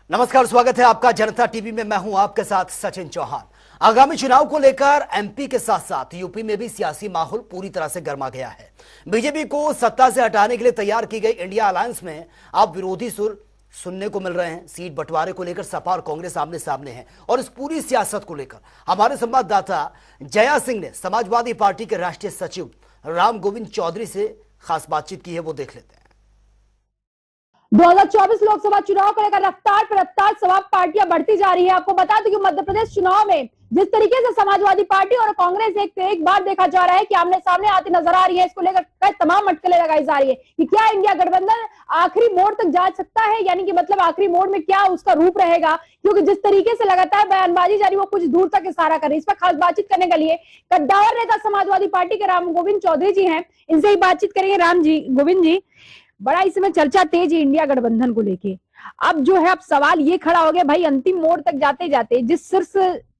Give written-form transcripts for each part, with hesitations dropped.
नमस्कार, स्वागत है आपका जनता टीवी में। मैं हूं आपके साथ सचिन चौहान। आगामी चुनाव को लेकर एमपी के साथ साथ यूपी में भी सियासी माहौल पूरी तरह से गर्मा गया है। बीजेपी को सत्ता से हटाने के लिए तैयार की गई इंडिया अलायंस में अब विरोधी सुर सुनने को मिल रहे हैं। सीट बंटवारे को लेकर सपा और कांग्रेस आमने सामने हैं और इस पूरी सियासत को लेकर हमारे संवाददाता जया सिंह ने समाजवादी पार्टी के राष्ट्रीय सचिव राम गोविंद चौधरी से खास बातचीत की है, वो देख लेते हैं। 2024 लोकसभा चुनाव को लेकर रफ्तार पर रफ्तार सभा पार्टियां बढ़ती जा रही है। आपको बता दें कि मध्य प्रदेश चुनाव में जिस तरीके से समाजवादी पार्टी और कांग्रेस एक बार देखा जा रहा है कि आमने सामने आती नजर आ रही है, इसको लेकर कई तमाम अटकलें लगाई जा रही है कि क्या इंडिया गठबंधन आखिरी मोड़ तक जा सकता है, यानी कि मतलब आखिरी मोड़ में क्या उसका रूप रहेगा। क्योंकि जिस तरीके से लगातार बयानबाजी जारी वो कुछ दूर तक इशारा कर रही है। इस पर खास बातचीत करने के लिए कद्दावर नेता समाजवादी पार्टी के राम गोविंद चौधरी जी हैं, इनसे ही बातचीत करेंगे। राम जी, गोविंद जी, बड़ा इस समय चर्चा तेज है इंडिया गठबंधन को लेके। अब जो है अब सवाल ये खड़ा हो गया, भाई अंतिम मोड़ तक जाते जाते जिस शीर्ष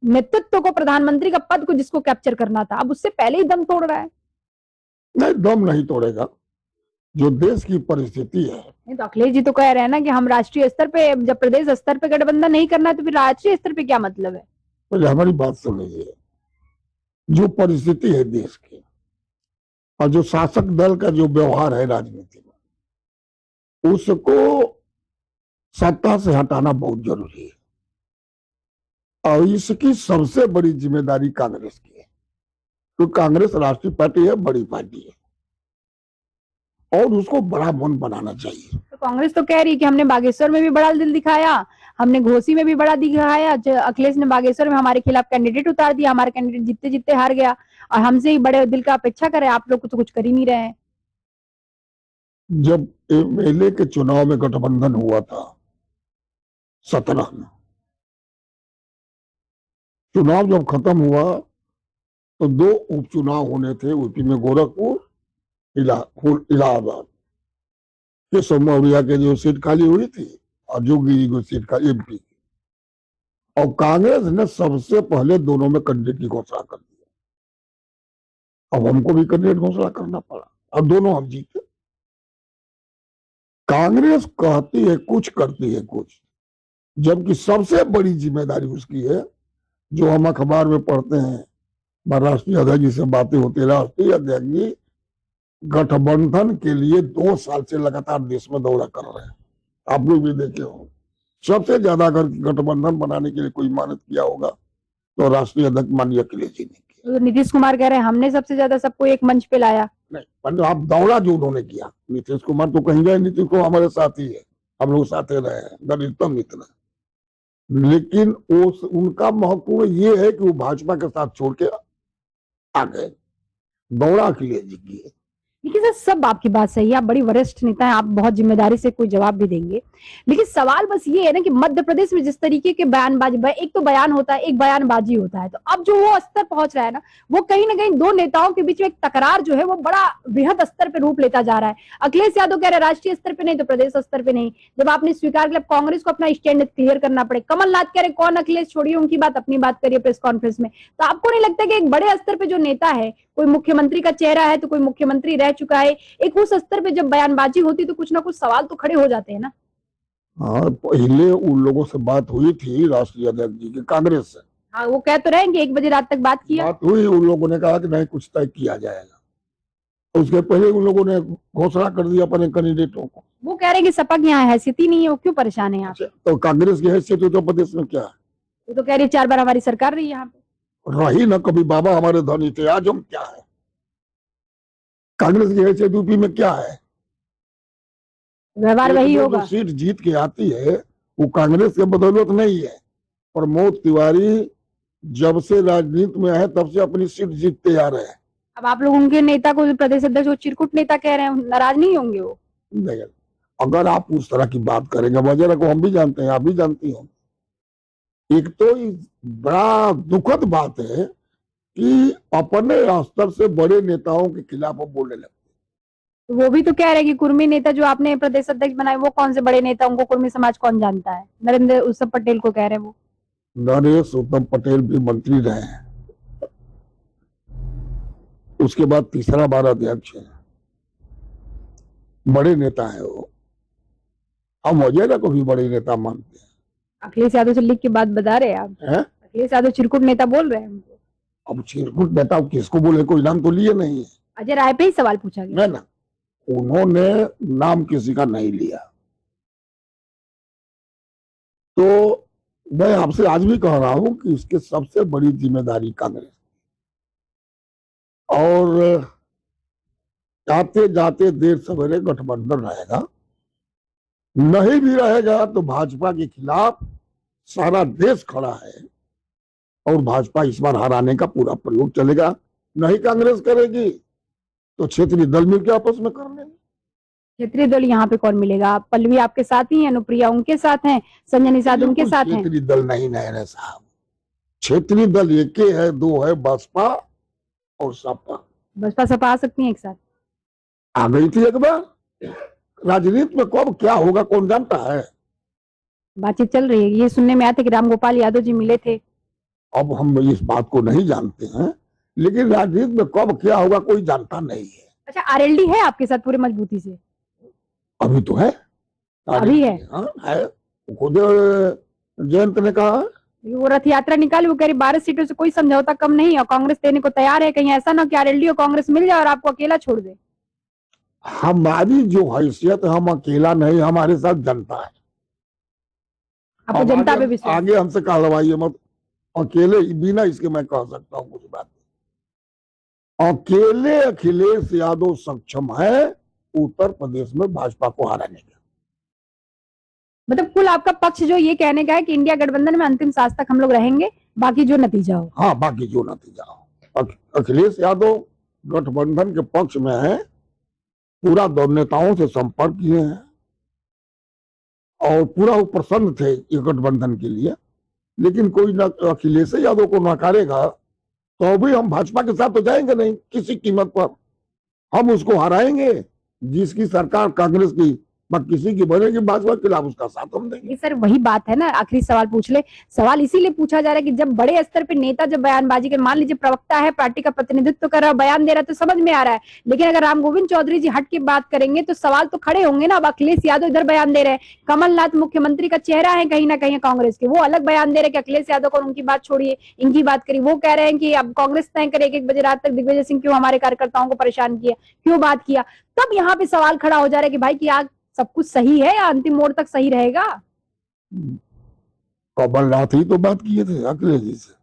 नेतृत्व को, प्रधानमंत्री का पद को जिसको कैप्चर करना था, अब उससे पहले ही दम तोड़ रहा है। नहीं, दम नहीं तोड़ेगा। जो देश की परिस्थिति है, नहीं तो अखिलेश जी तो कह रहे हैं ना कि हम राष्ट्रीय स्तर पे, जब प्रदेश स्तर पे गठबंधन नहीं करना है तो फिर राष्ट्रीय स्तर पे क्या मतलब है। पहले हमारी बात सुन लीजिए। जो परिस्थिति है देश की और जो शासक दल का जो व्यवहार है राजनीति में, उसको सत्ता से हटाना बहुत जरूरी है। और इसकी सबसे बड़ी जिम्मेदारी कांग्रेस की है, तो कांग्रेस राष्ट्रीय पार्टी है, बड़ी पार्टी है और उसको बड़ा मन बनाना चाहिए। तो कांग्रेस तो कह रही है कि हमने बागेश्वर में भी बड़ा दिल दिखाया, हमने घोसी में भी बड़ा दिखाया। अखिलेश ने बागेश्वर में हमारे खिलाफ कैंडिडेट उतार दिया, हमारा कैंडिडेट जीतते जीतते हार गया और हमसे ही बड़े दिल का अपेक्षा करे। आप लोग तो कुछ कर ही नहीं रहे हैं। जब एमएलए के चुनाव में गठबंधन हुआ था 17 में, चुनाव जब खत्म हुआ तो 2 उपचुनाव होने थे यूपी में, गोरखपुर, इलाहाबाद। केशव मौर्य के जो सीट खाली हुई थी और जोगी की सीट खाली एमपी की, और कांग्रेस ने सबसे पहले दोनों में कैंडिडेट की घोषणा कर दिया। अब हमको भी कैंडिडेट घोषणा करना पड़ा और दोनों हम जीते। कांग्रेस कहती है कुछ, करती है कुछ, जबकि सबसे बड़ी जिम्मेदारी उसकी है। जो हम अखबार में पढ़ते हैं, राष्ट्रीय अध्यक्ष जी से बातें होती है, राष्ट्रीय अध्यक्ष जी गठबंधन के लिए 2 साल से लगातार देश में दौरा कर रहे हैं। आप लोग भी देखे हो, सबसे ज्यादा अगर गठबंधन बनाने के लिए कोई मेहनत किया होगा तो राष्ट्रीय अध्यक्ष माननीय अखिलेश जी ने किया। तो नीतीश कुमार कह रहे हैं हमने सबसे ज्यादा सबको एक मंच पे लाया। नहीं, मतलब आप दौरा जो उन्होंने किया, नीतीश कुमार तो कहीं गए, नीतीश कुमार हमारे साथ ही है, हम लोग साथ रहे हैं, घनिष्ठतम मित्र। लेकिन उनका महत्व ये है कि वो भाजपा के साथ छोड़ के आ गए। दौरा अखिलेश जी की है। देखिए सर, सब आपकी बात सही है, आप बड़ी वरिष्ठ नेता हैं, आप बहुत जिम्मेदारी से कोई जवाब भी देंगे। लेकिन सवाल बस ये है ना कि मध्य प्रदेश में जिस तरीके के बयानबाजी, एक तो बयान होता है, एक बयानबाजी होता है, तो अब जो वो स्तर पहुंच रहा है ना, वो कहीं ना कहीं 2 नेताओं के बीच में एक तकरार जो है वो बड़ा वृहद स्तर पर रूप लेता जा रहा है। अखिलेश यादव कह रहे राष्ट्रीय स्तर पर नहीं तो प्रदेश स्तर पर नहीं। जब आपने स्वीकार किया कांग्रेस को अपना स्टैंड क्लियर करना पड़े। कमलनाथ कह रहे कौन अखिलेश, छोड़िए उनकी बात, अपनी बात करिए प्रेस कॉन्फ्रेंस में। तो आपको नहीं लगता कि एक बड़े स्तर पे जो नेता है, कोई मुख्यमंत्री का चेहरा है तो कोई मुख्यमंत्री रह चुका है, एक उस स्तर पे जब बयानबाजी होती तो कुछ ना कुछ सवाल तो खड़े हो जाते हैं ना। हाँ, पहले उन लोगों से बात हुई थी राष्ट्रीय अध्यक्ष जी की, कांग्रेस से। हाँ, वो कह तो रहे हैं कि 1 बजे रात तक बात किया। बात हुई, उन लोगों ने कहा कि नहीं कुछ तय किया जाएगा। उसके पहले उन लोगों ने घोषणा कर दिया अपने कैंडिडेटों को। वो कह रहे हैं कि सपा की यहाँ हैसियत ही नहीं है, वो क्यों परेशान है यहाँ पे। तो कांग्रेस की हैसियत उत्तर प्रदेश में क्या है? वो तो कह रही है 4 बार हमारी सरकार रही यहाँ पे। रही ना, कभी बाबा हमारे धनी थे, आज हम क्या है? कांग्रेस की हैसियत यूपी में क्या है? व्यवहार वही होगा। सीट जीत के आती है वो कांग्रेस के बदौलत नहीं है। प्रमोद तिवारी जब से राजनीति में है तब से अपनी सीट जीतते आ रहे हैं। अब आप लोग उनके नेता को, प्रदेश अध्यक्ष को चिरकुट नेता कह रहे हैं, नाराज नहीं होंगे वो? नहीं, अगर आप उस तरह की बात करेंगे, वजह को हम भी जानते हैं, आप भी जानती हो। एक तो बड़ा दुखद बात है कि अपने स्तर से बड़े नेताओं के खिलाफ वो बोलने लगते। वो भी तो कह रहे हैं कि कुर्मी नेता जो आपने प्रदेश अध्यक्ष बनाए वो कौन से बड़े नेता, उनको कुर्मी समाज कौन जानता है। नरेंद्र उत्तम पटेल को कह रहे हैं वो। नरेश उत्तम पटेल भी मंत्री रहे हैं, उसके बाद तीसरा बार अध्यक्ष है, बड़े नेता है वो। हम वजेरा को भी बड़े नेता मानते हैं। अखिलेश यादव से लिख के बात बता रहे हैं आप? है? अखिलेश यादव चिरकुट नेता बोल रहे हैं हमको। अब चिरकुट नेता किसको बोले, कोई नाम तो लिए नहीं है। अजय राय पे ही सवाल पूछा गया है ना, उन्होंने नाम किसी का नहीं लिया। तो मैं आपसे आज भी कह रहा हूं कि इसके सबसे बड़ी जिम्मेदारी कांग्रेस और जाते जाते देर सवेरे गठबंधन रहेगा, नहीं भी रहेगा तो भाजपा के खिलाफ सारा देश खड़ा है और भाजपा इस बार हराने का पूरा प्रयोग चलेगा। नहीं कांग्रेस करेगी तो क्षेत्रीय दल मिलकर आपस में कर लेंगे। क्षेत्रीय दल यहाँ पे कौन मिलेगा? पल्लवी आपके साथ ही है, अनुप्रिया उनके साथ हैं, संजय निषाद उनके साथ हैं। क्षेत्रीय दल नहीं है साहब, क्षेत्रीय दल एक ही है, दो है, बसपा और सपा। बसपा सपा आ सकती है एक साथ? आ गई थी एक बार, राजनीति में कब क्या होगा कौन जानता है। बातचीत चल रही है, ये सुनने में आया था कि रामगोपाल यादव जी मिले थे। अब हम इस बात को नहीं जानते हैं, लेकिन राजनीति में कब क्या होगा कोई जानता नहीं है। अच्छा, आरएलडी है आपके साथ पूरे मजबूती से? अभी तो है, अभी है? हाँ है, खुद जयंत ने कहा। वो रथ यात्रा निकाली, वो कह रही 12 सीटों से कोई समझौता कम नहीं और कांग्रेस देने को तैयार है। कहीं ऐसा ना कि आरएलडी और कांग्रेस मिल जाए और आपको अकेला छोड़ दे। हमारी जो हैसियत, हम अकेला नहीं, हमारे साथ जनता है। आपको जनता पे विश्वास? आगे हमसे कहलवाइए मत, अकेले बिना इसके मैं कह सकता हूँ कुछ बात। अकेले अखिलेश यादव सक्षम है उत्तर प्रदेश में भाजपा को हराने का। मतलब कुल आपका पक्ष जो ये कहने का है कि इंडिया गठबंधन में अंतिम सांस तक हम लोग रहेंगे, बाकी जो नतीजा हो। हाँ, बाकी जो नतीजा हो। अखिलेश यादव गठबंधन के पक्ष में है, पूरा दल नेताओं से संपर्क किए हैं और पूरा वो प्रसन्न थे ये गठबंधन के लिए। लेकिन कोई न अखिलेश यादव को नकारेगा तो भी हम भाजपा के साथ तो जाएंगे नहीं, किसी कीमत पर हम उसको हराएंगे। जिसकी सरकार कांग्रेस की किसी की बनेगी भाजपा के खिलाफ, उसका साथ हम देंगे। सर वही बात है ना, आखिरी सवाल पूछ ले। सवाल इसीलिए पूछा जा रहा है कि जब बड़े स्तर पे नेता जब बयानबाजी कर, मान लीजिए प्रवक्ता है, पार्टी का प्रतिनिधित्व कर रहा है, बयान दे रहा है तो समझ में आ रहा है, लेकिन अगर राम गोविंद चौधरी जी हट के बात करेंगे तो सवाल तो खड़े होंगे ना। अब अखिलेश यादव इधर बयान दे रहे हैं, कमलनाथ मुख्यमंत्री का चेहरा है कहीं ना कहीं कांग्रेस के, वो अलग बयान दे रहे हैं कि अखिलेश यादव को उनकी बात छोड़िए, इनकी बात करिए। वो कह रहे हैं कि अब कांग्रेस तय करे 1 बजे रात तक दिग्विजय सिंह क्यों हमारे कार्यकर्ताओं को परेशान किया, क्यों बात किया। तब यहाँ पे सवाल खड़ा हो जा रहा है कि भाई कि आज सब कुछ सही है या अंतिम मोड़ तक सही रहेगा? कमलनाथ ही तो बात किए थे अखिलेश जी से,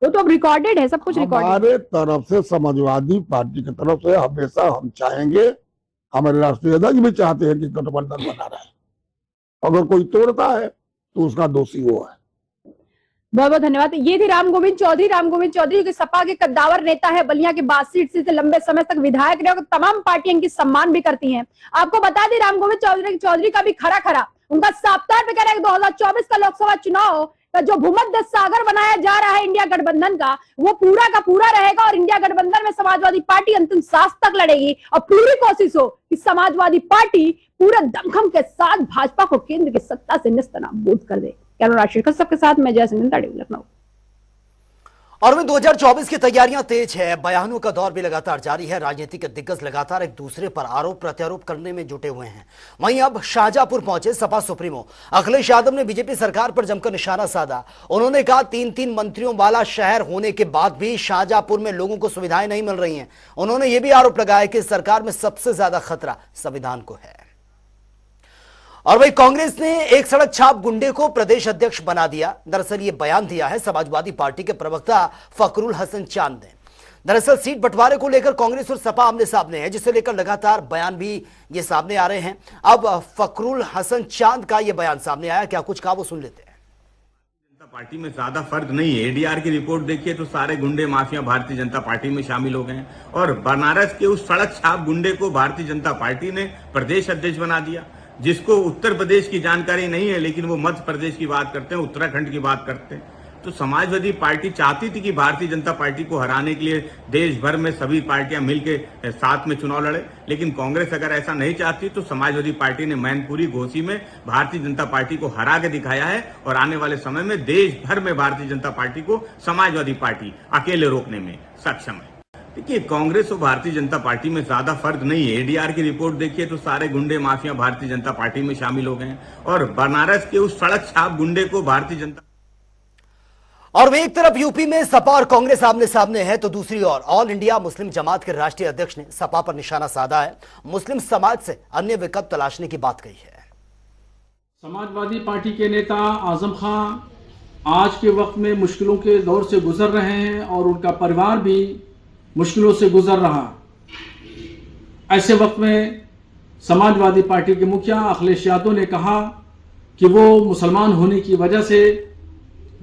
वो तो अब रिकॉर्डेड है, सब कुछ रिकॉर्डेड। हमारे तरफ से, समाजवादी पार्टी की तरफ से हमेशा हम चाहेंगे, हमारे राष्ट्रीय अध्यक्ष भी चाहते हैं कि गठबंधन बना रहे। अगर कोई तोड़ता है तो उसका दोषी वो है। बहुत बहुत धन्यवाद। ये थी राम गोविंद चौधरी जो सपा के कद्दावर नेता है, बलिया के 22 सीट से लंबे समय तक विधायक रहे और तमाम पार्टियां इनकी सम्मान भी करती हैं। आपको बता दें राम गोविंद चौधरी का भी खरा उनका साप्ताह पे कह रहा है 2024 का लोकसभा चुनाव का जो भूमध्य सागर बनाया जा रहा है इंडिया गठबंधन का, वो पूरा का पूरा रहेगा और इंडिया गठबंधन में समाजवादी पार्टी अंतिम सांस तक लड़ेगी और पूरी कोशिश हो कि समाजवादी पार्टी पूरे दमखम के साथ भाजपा को केंद्र की सत्ता से निस्तानाबूद कर दे। कैमरा राशि सबके साथ मैं जय सिंह, लखनऊ। और में 2024 की तैयारियां तेज है, बयानों का दौर भी लगातार जारी है। राजनीतिक दिग्गज लगातार एक दूसरे पर आरोप प्रत्यारोप करने में जुटे हुए हैं। वहीं अब शाहजहांपुर पहुंचे सपा सुप्रीमो अखिलेश यादव ने बीजेपी सरकार पर जमकर निशाना साधा। उन्होंने कहा 3-3 मंत्रियों वाला शहर होने के बाद भी शाहजहांपुर में लोगों को सुविधाएं नहीं मिल रही हैं। उन्होंने यह भी आरोप लगाया कि सरकार में सबसे ज्यादा खतरा संविधान को है। और वही कांग्रेस ने एक सड़क छाप गुंडे को प्रदेश अध्यक्ष बना दिया। दरअसल ये बयान दिया है समाजवादी पार्टी के प्रवक्ता फखरुल हसन चांद ने। दरअसल सीट बंटवारे को लेकर कांग्रेस और सपा आमने सामने है, जिसे लेकर लगातार बयान भी ये सामने आ रहे हैं। अब फखरुल हसन चांद का ये बयान सामने आया, क्या कुछ कहा वो सुन लेते हैं। जनता पार्टी में ज्यादा फर्क नहीं है। एडीआर की रिपोर्ट देखिए तो सारे गुंडे माफिया भारतीय जनता पार्टी में शामिल हो गए हैं और बनारस के उस सड़क छाप गुंडे को भारतीय जनता पार्टी ने प्रदेश अध्यक्ष बना दिया, जिसको उत्तर प्रदेश की जानकारी नहीं है, लेकिन वो मध्य प्रदेश की बात करते हैं, उत्तराखंड की बात करते हैं। तो समाजवादी पार्टी चाहती थी कि भारतीय जनता पार्टी को हराने के लिए देश भर में सभी पार्टियां मिलकर साथ में चुनाव लड़े, लेकिन कांग्रेस अगर ऐसा नहीं चाहती तो समाजवादी पार्टी ने मैनपुरी घोसी में भारतीय जनता पार्टी को हरा के दिखाया है और आने वाले समय में देश भर में भारतीय जनता पार्टी को समाजवादी पार्टी अकेले रोकने में सक्षम है। देखिए, कांग्रेस और भारतीय जनता पार्टी में ज्यादा फर्क नहीं है। एडीआर की रिपोर्ट देखिए तो सारे गुंडे माफिया भारतीय जनता पार्टी में शामिल हो गए हैं और बनारस के उस सड़क छाप गुंडे को भारतीय जनता और वहीं एक तरफ यूपी में सपा और कांग्रेस आमने सामने है तो दूसरी ओर ऑल इंडिया मुस्लिम जमात के राष्ट्रीय अध्यक्ष ने सपा पर निशाना साधा है। मुस्लिम समाज से अन्य विकल्प तलाशने की बात कही है। समाजवादी पार्टी के नेता आजम खान आज के वक्त में मुश्किलों के दौर से गुजर रहे हैं और उनका परिवार भी मुश्किलों से गुजर रहा। ऐसे वक्त में समाजवादी पार्टी के मुखिया अखिलेश यादव ने कहा कि वो मुसलमान होने की वजह से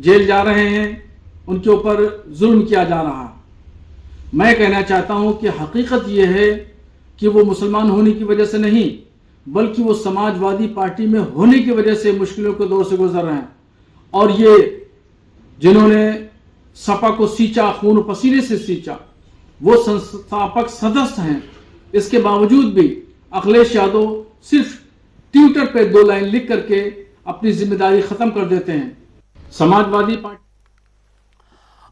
जेल जा रहे हैं, उनके ऊपर जुल्म किया जा रहा। मैं कहना चाहता हूं कि हकीकत यह है कि वो मुसलमान होने की वजह से नहीं बल्कि वो समाजवादी पार्टी में होने की वजह से मुश्किलों के दौर से गुजर रहे हैं। और ये जिन्होंने सपा को सींचा, खून पसीने से सींचा, वो संस्थापक सदस्य हैं। इसके बावजूद भी अखिलेश यादव सिर्फ ट्विटर पे 2 लाइन लिख करके अपनी जिम्मेदारी खत्म कर देते हैं। समाजवादी पार्टी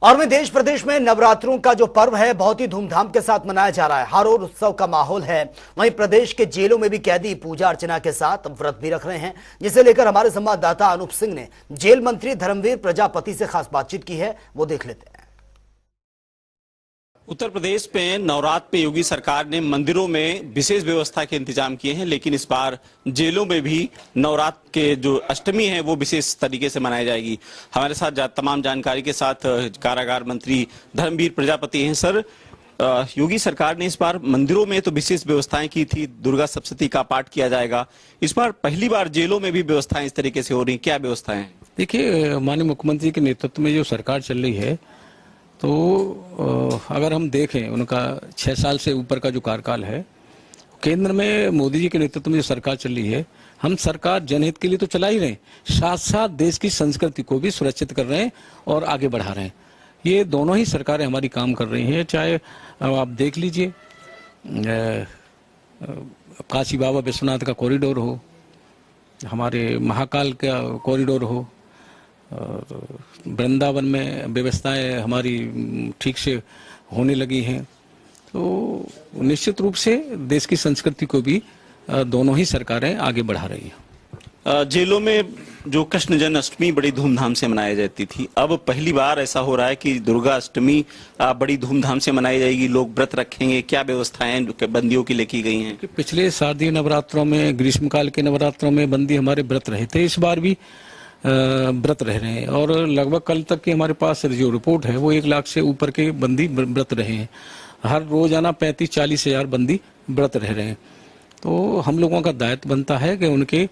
और में देश प्रदेश में नवरात्रों का जो पर्व है बहुत ही धूमधाम के साथ मनाया जा रहा है। हर ओर उत्सव का माहौल है। वहीं प्रदेश के जेलों में भी कैदी पूजा अर्चना के साथ व्रत भी रख रहे हैं, जिसे लेकर हमारे संवाददाता अनूप सिंह ने जेल मंत्री धर्मवीर प्रजापति से खास बातचीत की है, वो देख लेते हैं। उत्तर प्रदेश में नवरात्र पे योगी सरकार ने मंदिरों में विशेष व्यवस्था के इंतजाम किए हैं, लेकिन इस बार जेलों में भी नवरात्र के जो अष्टमी है वो विशेष तरीके से मनाई जाएगी। हमारे साथ तमाम जानकारी के साथ कारागार मंत्री धर्मवीर प्रजापति हैं। सर, योगी सरकार ने इस बार मंदिरों में तो विशेष व्यवस्थाएं की थी, दुर्गा सप्तशती का पाठ किया जाएगा। इस बार पहली बार जेलों में भी व्यवस्थाएं इस तरीके से हो रही, क्या व्यवस्थाएं हैं? देखिए, माननीय मुख्यमंत्री के नेतृत्व में जो सरकार चल रही है तो अगर हम देखें उनका 6 साल से ऊपर का जो कार्यकाल है, केंद्र में मोदी जी के नेतृत्व में जो सरकार चल रही है, हम सरकार जनहित के लिए तो चला ही रहे, साथ साथ देश की संस्कृति को भी सुरक्षित कर रहे हैं और आगे बढ़ा रहे हैं। ये दोनों ही सरकारें हमारी काम कर रही हैं। चाहे आप देख लीजिए काशी बाबा विश्वनाथ का कॉरिडोर हो, हमारे महाकाल का कॉरिडोर हो, वृंदावन में व्यवस्थाएं हमारी ठीक से होने लगी हैं। तो निश्चित रूप से देश की संस्कृति को भी दोनों ही सरकारें आगे बढ़ा रही हैं। जेलों में जो कृष्ण जन्माष्टमी बड़ी धूमधाम से मनाई जाती थी, अब पहली बार ऐसा हो रहा है कि दुर्गा अष्टमी बड़ी धूमधाम से मनाई जाएगी, लोग व्रत रखेंगे। क्या व्यवस्थाएं बंदियों की लेकी गई हैं? पिछले शारदीय नवरात्रों में, ग्रीष्मकाल के नवरात्रों में बंदी हमारे व्रत रहे थे, इस बार भी व्रत रह रहे हैं और लगभग कल तक की हमारे पास जो रिपोर्ट है वो 1 लाख से ऊपर के बंदी व्रत रहे हैं। हर रोजाना 35-40 हजार बंदी व्रत रह रहे हैं। तो हम लोगों का दायित्व बनता है कि उनके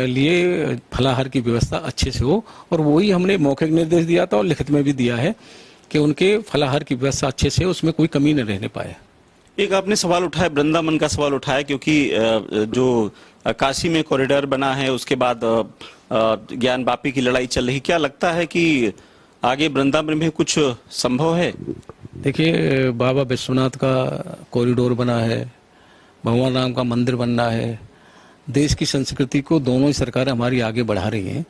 लिए फलाहार की व्यवस्था अच्छे से हो, और वही हमने मौखिक निर्देश दिया था और लिखित में भी दिया है कि उनके फलाहार की व्यवस्था अच्छे से, उसमें कोई कमी न रहने पाए। एक आपने सवाल उठाया, वृंदावन का सवाल उठाया, क्योंकि जो काशी में कॉरिडोर बना है, उसके बाद ज्ञान वापी की लड़ाई चल रही, क्या लगता है कि आगे वृंदावन में कुछ संभव है? देखिए, बाबा विश्वनाथ का कॉरिडोर बना है, भगवान राम का मंदिर बन रहा है, देश की संस्कृति को दोनों ही सरकारें हमारी आगे बढ़ा रही हैं।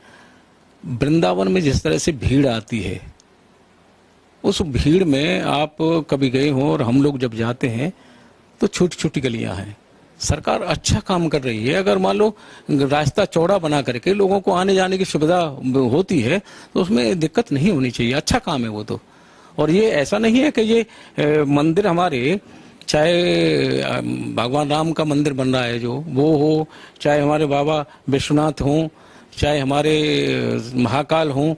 वृंदावन में जिस तरह से भीड़ आती है, उस भीड़ में आप कभी गए हो, और हम लोग जब जाते हैं तो छोटी छोटी गलियां हैं। सरकार अच्छा काम कर रही है। अगर मान लो रास्ता चौड़ा बना करके लोगों को आने जाने की सुविधा होती है तो उसमें दिक्कत नहीं होनी चाहिए। अच्छा काम है वो तो। और ये ऐसा नहीं है कि ये मंदिर हमारे, चाहे भगवान राम का मंदिर बन रहा है जो वो हो, चाहे हमारे बाबा विश्वनाथ हों, चाहे हमारे महाकाल हों,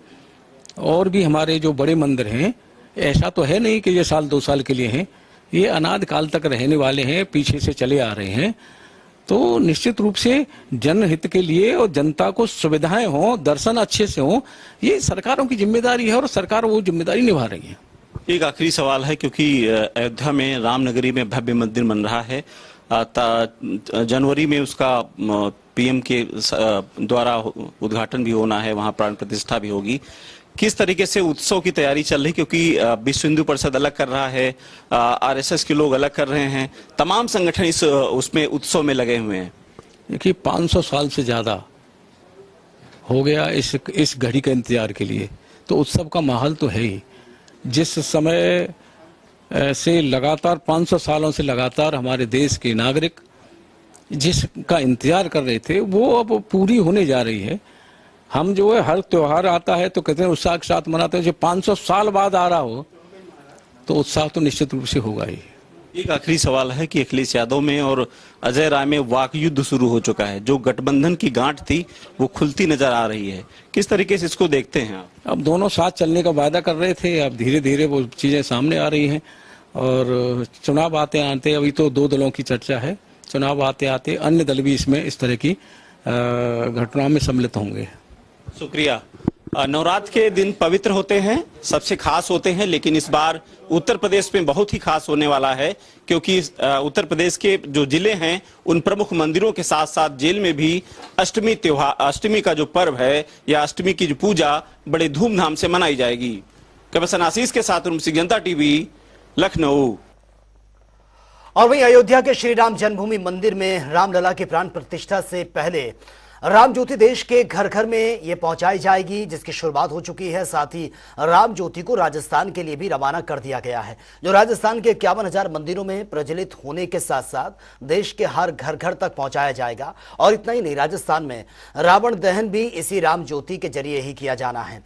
और भी हमारे जो बड़े मंदिर हैं, ऐसा तो है नहीं कि ये 1-2 साल के लिए हैं। ये अनाद काल तक रहने वाले हैं, पीछे से चले आ रहे हैं। तो निश्चित रूप से जनहित के लिए और जनता को सुविधाएं हों, दर्शन अच्छे से हों, ये सरकारों की जिम्मेदारी है और सरकार वो जिम्मेदारी निभा रही है। एक आखिरी सवाल है, क्योंकि अयोध्या में रामनगरी में भव्य मंदिर बन रहा है, जनवरी में उसका पीएम के द्वारा उद्घाटन भी होना है, वहां प्राण प्रतिष्ठा भी होगी। किस तरीके से उत्सव की तैयारी चल रही, क्योंकि विश्व हिंदू परिषद अलग कर रहा है, आरएसएस के लोग अलग कर रहे हैं, तमाम संगठन इस उसमें उत्सव में लगे हुए हैं। देखिए, 500 साल से ज्यादा हो गया इस घड़ी के इंतजार के लिए, तो उत्सव का माहौल तो है ही। जिस समय से लगातार 500 सालों से लगातार हमारे देश के नागरिक जिसका इंतजार कर रहे थे वो अब पूरी होने जा रही है। हम जो है हर त्योहार आता है तो कहते हैं उत्साह के साथ मनाते हैं, जो 500 साल बाद आ रहा हो तो उत्साह तो निश्चित रूप से होगा ही। एक आखिरी सवाल है कि अखिलेश यादव में और अजय राय में वाक युद्ध शुरू हो चुका है, जो गठबंधन की गांठ थी वो खुलती नजर आ रही है, किस तरीके से इसको देखते हैं आप? अब दोनों साथ चलने का वायदा कर रहे थे, अब धीरे धीरे वो चीजें सामने आ रही हैं और चुनाव आते आते अभी तो 2 दलों की चर्चा है, चुनाव आते आते अन्य दल भी इसमें इस तरह की घटनाओं में सम्मिलित होंगे। शुक्रिया। नवरात्र के दिन पवित्र होते हैं, सबसे खास होते हैं, लेकिन इस बार उत्तर प्रदेश में बहुत ही खास होने वाला है क्योंकि उत्तर प्रदेश के जो जिले हैं उन प्रमुख मंदिरों के साथ साथ जेल में भी अष्टमी का जो पर्व है या अष्टमी की जो पूजा बड़े धूमधाम से मनाई जाएगी। कैमरामैन आशीष के साथ उर्मिला, जनता टीवी, लखनऊ। और वहीं अयोध्या के श्री राम जन्मभूमि मंदिर में रामलला की प्राण प्रतिष्ठा से पहले राम ज्योति देश के घर घर में ये पहुंचाई जाएगी, जिसकी शुरुआत हो चुकी है। साथ ही राम ज्योति को राजस्थान के लिए भी रवाना कर दिया गया है, जो राजस्थान के 51,000 मंदिरों में प्रज्वलित होने के साथ साथ देश के हर घर घर तक पहुंचाया जाएगा। और इतना ही नहीं, राजस्थान में रावण दहन भी इसी राम ज्योति के जरिए ही किया जाना है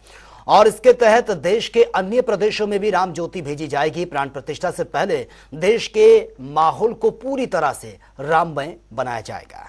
और इसके तहत देश के अन्य प्रदेशों में भी राम ज्योति भेजी जाएगी। प्राण प्रतिष्ठा से पहले देश के माहौल को पूरी तरह से राममय बनाया जाएगा।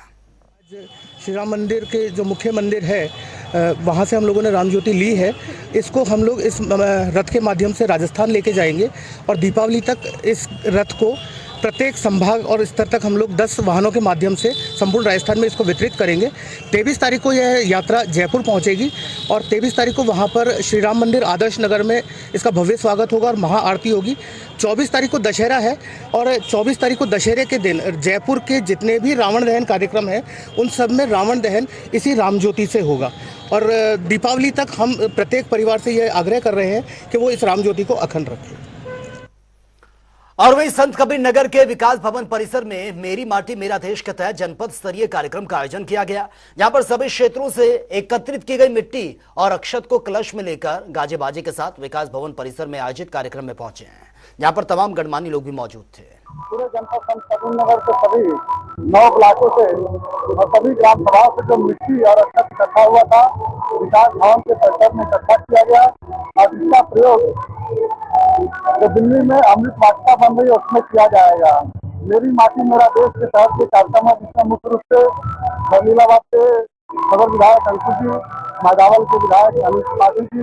श्री राम मंदिर के जो मुख्य मंदिर है वहाँ से हम लोगों ने राम ज्योति ली है। इसको हम लोग इस रथ के माध्यम से राजस्थान लेके जाएंगे और दीपावली तक इस रथ को प्रत्येक संभाग और स्तर तक हम लोग 10 वाहनों के माध्यम से संपूर्ण राजस्थान में इसको वितरित करेंगे। 23 तारीख को यह यात्रा जयपुर पहुंचेगी और 23 तारीख को वहां पर श्री राम मंदिर आदर्श नगर में इसका भव्य स्वागत होगा और महाआरती होगी। 24 तारीख को दशहरा है और 24 तारीख को दशहरे के दिन जयपुर के जितने भी रावण दहन कार्यक्रम हैं उन सब में रावण दहन इसी राम ज्योति से होगा। और दीपावली तक हम प्रत्येक परिवार से यह आग्रह कर रहे हैं कि वो इस राम ज्योति को अखंड रखें। और वहीं संत कबीर नगर के विकास भवन परिसर में मेरी माटी मेरा देश के तहत जनपद स्तरीय कार्यक्रम का आयोजन किया गया, जहां पर सभी क्षेत्रों से एकत्रित की गई मिट्टी और अक्षत को कलश में लेकर गाजे बाजे के साथ विकास भवन परिसर में आयोजित कार्यक्रम में पहुंचे हैं, जहां पर तमाम गणमान्य लोग भी मौजूद थे। पूरे जनपद संत कबीर नगर के सभी 9 ब्लॉकों से और सभी ग्राम सभाओं से जो मिट्टी और अक्षत इकट्ठा हुआ था विकास भवन के परिसर में इकट्ठा किया गया और इसका प्रयोग जो दिल्ली में अमृत वाटिका बन रही है उसमें किया जाएगा। मेरी माटी मेरा देश के तहत ये कार्यक्रम है, जिसमें मुख्य रूप से खलीलाबाद के सदर विधायक अंकुश जी, मादावल के विधायक अनिल पाटिल जी,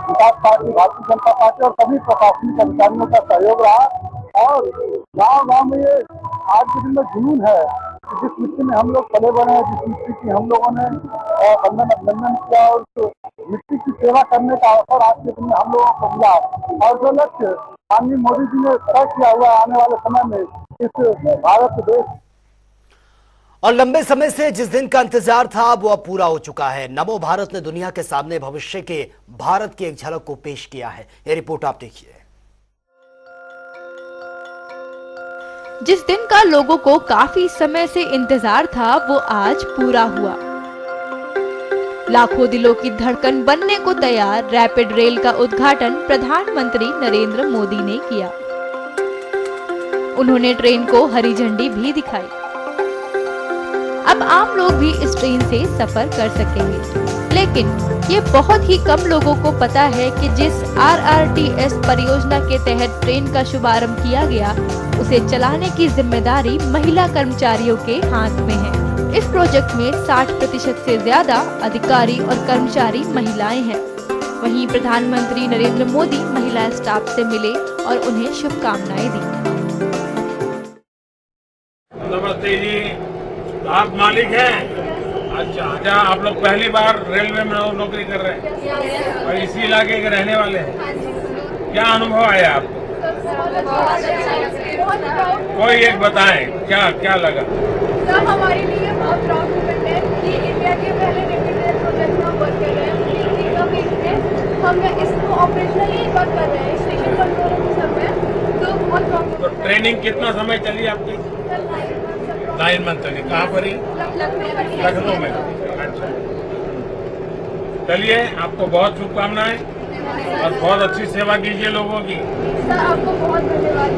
विकास पार्टी भारतीय जनता पार्टी और सभी प्रशासनिक अधिकारियों का सहयोग रहा। और गांव-गांव में ये आज के दिन में जुनून है कि जिस मिट्टी में हम लोग पले बड़े हैं, जिस मिट्टी की हम लोगों ने बंधन अभिनंदन किया और उस मिट्टी की सेवा करने का अवसर आज के दिन में हम लोगों को मिला। और जो लक्ष्य माननीय मोदी जी ने तय किया हुआ आने वाले समय में इस भारत देश और लंबे समय से जिस दिन का इंतजार था वो अब पूरा हो चुका है। नमो भारत ने दुनिया के सामने भविष्य के भारत की एक झलक को पेश किया है। ये रिपोर्ट आप देखिए। जिस दिन का लोगों को काफी समय से इंतजार था वो आज पूरा हुआ। लाखों दिलों की धड़कन बनने को तैयार रैपिड रेल का उद्घाटन प्रधानमंत्री नरेंद्र मोदी ने किया। उन्होंने ट्रेन को हरी झंडी भी दिखाई। अब आम लोग भी इस ट्रेन से सफर कर सकेंगे, लेकिन ये बहुत ही कम लोगों को पता है कि जिस RRTS परियोजना के तहत ट्रेन का शुभारंभ किया गया उसे चलाने की जिम्मेदारी महिला कर्मचारियों के हाथ में है। इस प्रोजेक्ट में 60% से ज्यादा अधिकारी और कर्मचारी महिलाएं हैं। वहीं प्रधानमंत्री नरेंद्र मोदी महिला स्टाफ से मिले और उन्हें शुभकामनाएं दी। नमस्ते जी, आप मालिक हैं? अच्छा, आप लोग पहली बार रेलवे में नौकरी कर रहे हैं और इसी इलाके के रहने वाले हैं। क्या अनुभव आया आपको? कोई एक बताएं, क्या लगा? सर, हमारे लिए बहुत प्राउड मोमेंट है कि इंडिया के पहले रैपिड रेल प्रोजेक्ट में वर्क कर रहे हैं। हम इसको ऑपरेशनली वर्क कर रहे हैं स्टेशन कंट्रोल ऑफिसर में, तो बहुत प्राउड। तो ट्रेनिंग कितना समय चली आपकी? 9 मंथ चली। कहाँ पर ही? लखनऊ में। अच्छा, चलिए, आपको बहुत शुभकामनाएं। और बहुत अच्छी सेवा कीजिए लोगों की। सर आपको बहुत धन्यवाद।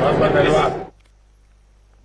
बहुत बहुत धन्यवाद।